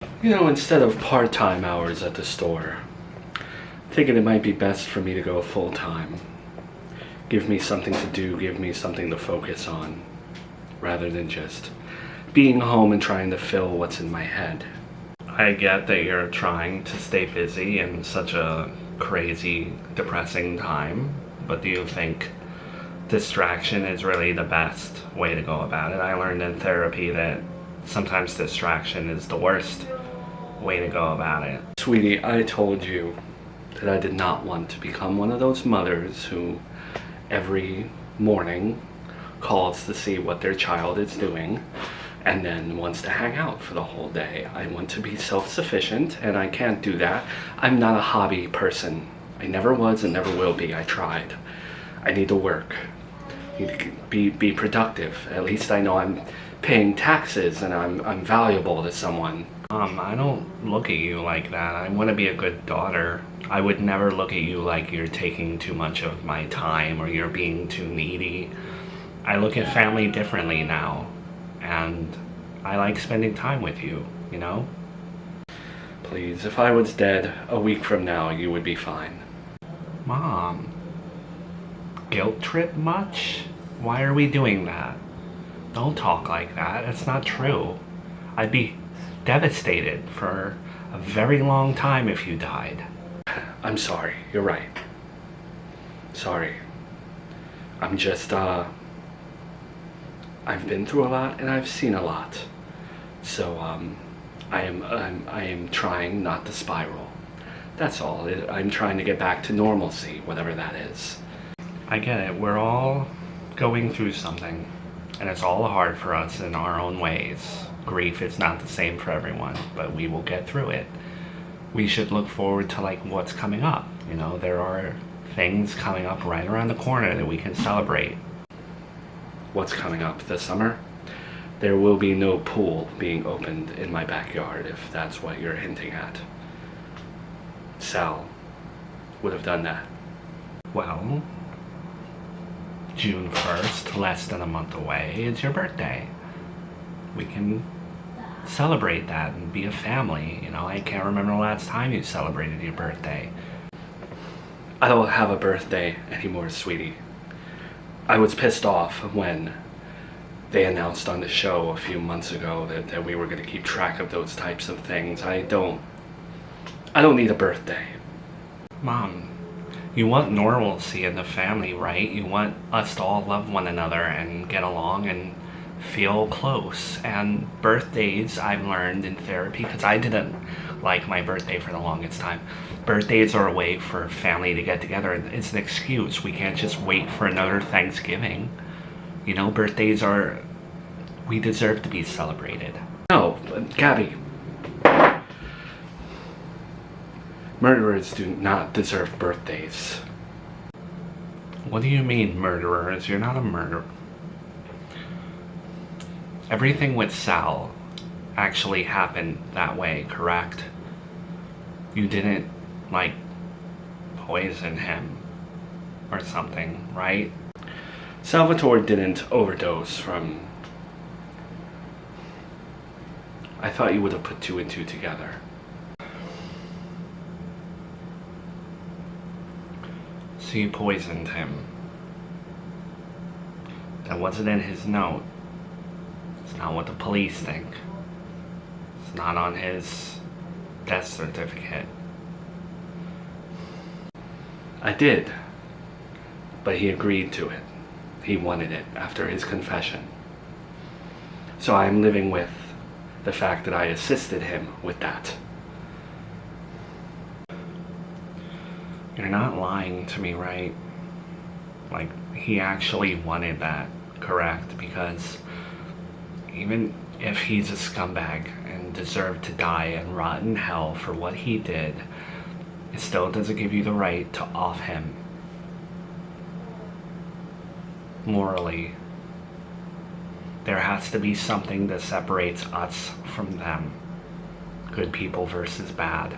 Instead of part-time hours at the store, thinking it might be best for me to go full-time. Give me something to do, give me something to focus on, rather than just being home and trying to fill what's in my head. I get that you're trying to stay busy in such a crazy, depressing time, but do you think distraction is really the best way to go about it? I learned in therapy that sometimes distraction is the worst way to go about it. Sweetie, I told you that I did not want to become one of those mothers who every morning calls to see what their child is doing and then wants to hang out for the whole day. I want to be self-sufficient, and I can't do that. I'm not a hobby person. I never was and never will be. I tried. I need to work. I need to be productive. At least I know I'm paying taxes and I'm valuable to someone. I don't look at you like that. I want to be a good daughter. I would never look at you like you're taking too much of my time or you're being too needy. I look at family differently now, and I like spending time with you, Please, if I was dead a week from now, you would be fine. Mom, guilt trip much? Why are we doing that? Don't talk like that. It's not true. I'd be devastated for a very long time if you died. I'm sorry. You're right. Sorry. I'm just, I've been through a lot and I've seen a lot. So, I am trying not to spiral. That's all. I'm trying to get back to normalcy, whatever that is. I get it. We're all going through something, and it's all hard for us in our own ways. Grief is not the same for everyone, but we will get through it. We should look forward to what's coming up. There are things coming up right around the corner that we can celebrate. What's coming up this summer? There will be no pool being opened in my backyard, if that's what you're hinting at. Sal would have done that. Well, June 1st, less than a month away, it's your birthday. We can celebrate that and be a family. I can't remember the last time you celebrated your birthday. I don't have a birthday anymore, sweetie. I was pissed off when they announced on the show a few months ago that we were going to keep track of those types of things. I don't need a birthday. Mom, you want normalcy in the family, right? You want us to all love one another and get along and feel close. And birthdays, I've learned in therapy, because I didn't like my birthday for the longest time. Birthdays are a way for family to get together. It's an excuse. We can't just wait for another Thanksgiving. Birthdays we deserve to be celebrated. No, Gabby. Murderers do not deserve birthdays. What do you mean, murderers? You're not a murderer. Everything with Sal actually happened that way, correct? You didn't, poison him or something, right? Salvatore didn't overdose from... I thought you would have put 2 and 2 together. So you poisoned him. That wasn't in his note. It's not what the police think. It's not on his death certificate. I did. But he agreed to it. He wanted it after his confession. So I'm living with the fact that I assisted him with that. You're not lying to me, right? He actually wanted that, correct? Because even if he's a scumbag and deserved to die and rot in hell for what he did, it still doesn't give you the right to off him. Morally, there has to be something that separates us from them. Good people versus bad.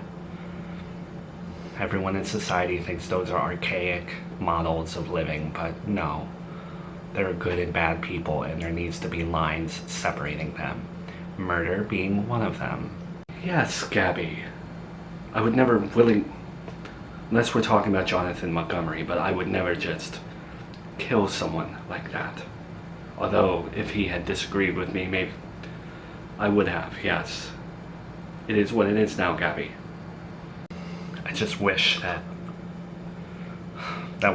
Everyone in society thinks those are archaic models of living, but no. There are good and bad people, and there needs to be lines separating them. Murder being one of them. Yes, Gabby. I would never unless we're talking about Jonathan Montgomery, but I would never just kill someone like that. Although, if he had disagreed with me, maybe I would have, yes. It is what it is now, Gabby. I just wish that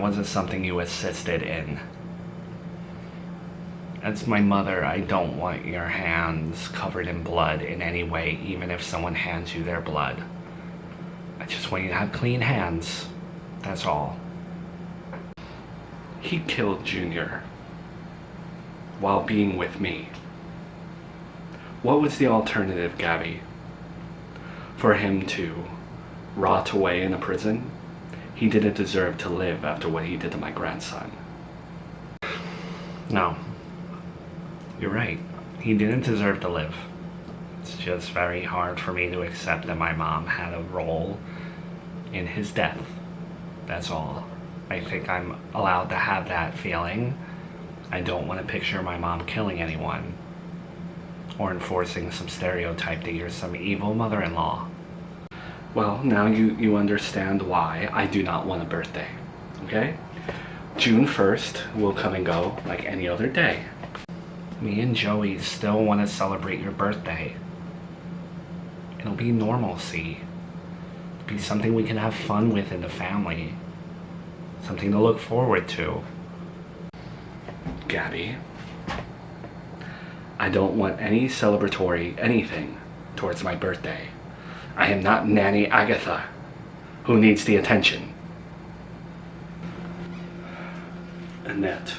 wasn't something you assisted in. As my mother, I don't want your hands covered in blood in any way, even if someone hands you their blood. I just want you to have clean hands. That's all. He killed Junior while being with me. What was the alternative, Gabby? For him to rot away in a prison? He didn't deserve to live after what he did to my grandson. No. You're right. He didn't deserve to live. It's just very hard for me to accept that my mom had a role in his death. That's all. I think I'm allowed to have that feeling. I don't want to picture my mom killing anyone or enforcing some stereotype that you're some evil mother-in-law. Well, now you understand why I do not want a birthday, okay? June 1st will come and go like any other day. Me and Joey still want to celebrate your birthday. It'll be normalcy. It'll be something we can have fun with in the family. Something to look forward to. Gabby, I don't want any celebratory anything towards my birthday. I am not Nanny Agatha, who needs the attention. Annette,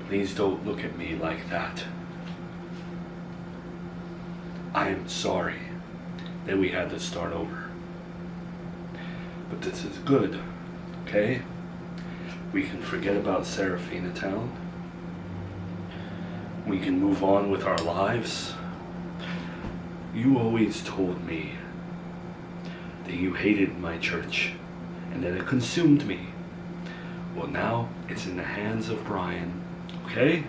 please don't look at me like that. I am sorry that we had to start over. But this is good, okay? We can forget about Serafina Town. We can move on with our lives. You always told me that you hated my church and that it consumed me. Well, now it's in the hands of Brian, okay?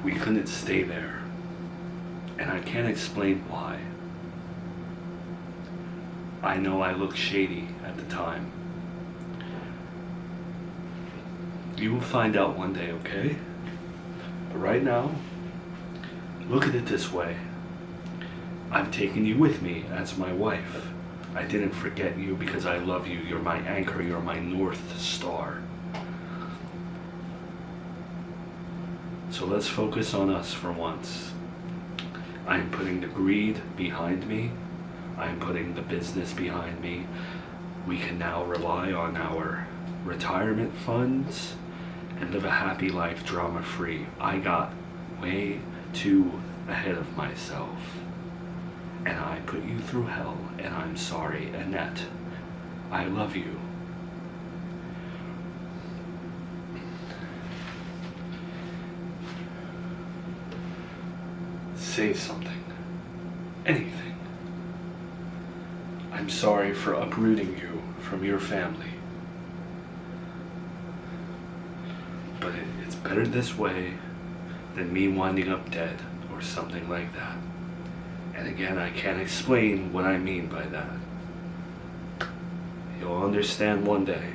We couldn't stay there, and I can't explain why. I know I looked shady at the time. You will find out one day, okay? But right now, look at it this way. I've taken you with me as my wife. I didn't forget you because I love you. You're my anchor. You're my North Star. So let's focus on us for once. I am putting the greed behind me. I am putting the business behind me. We can now rely on our retirement funds and live a happy life drama-free. I got way too ahead of myself. And I put you through hell, and I'm sorry, Annette. I love you. Say something. Anything. I'm sorry for uprooting you from your family. But it's better this way than me winding up dead or something like that. And again, I can't explain what I mean by that. You'll understand one day.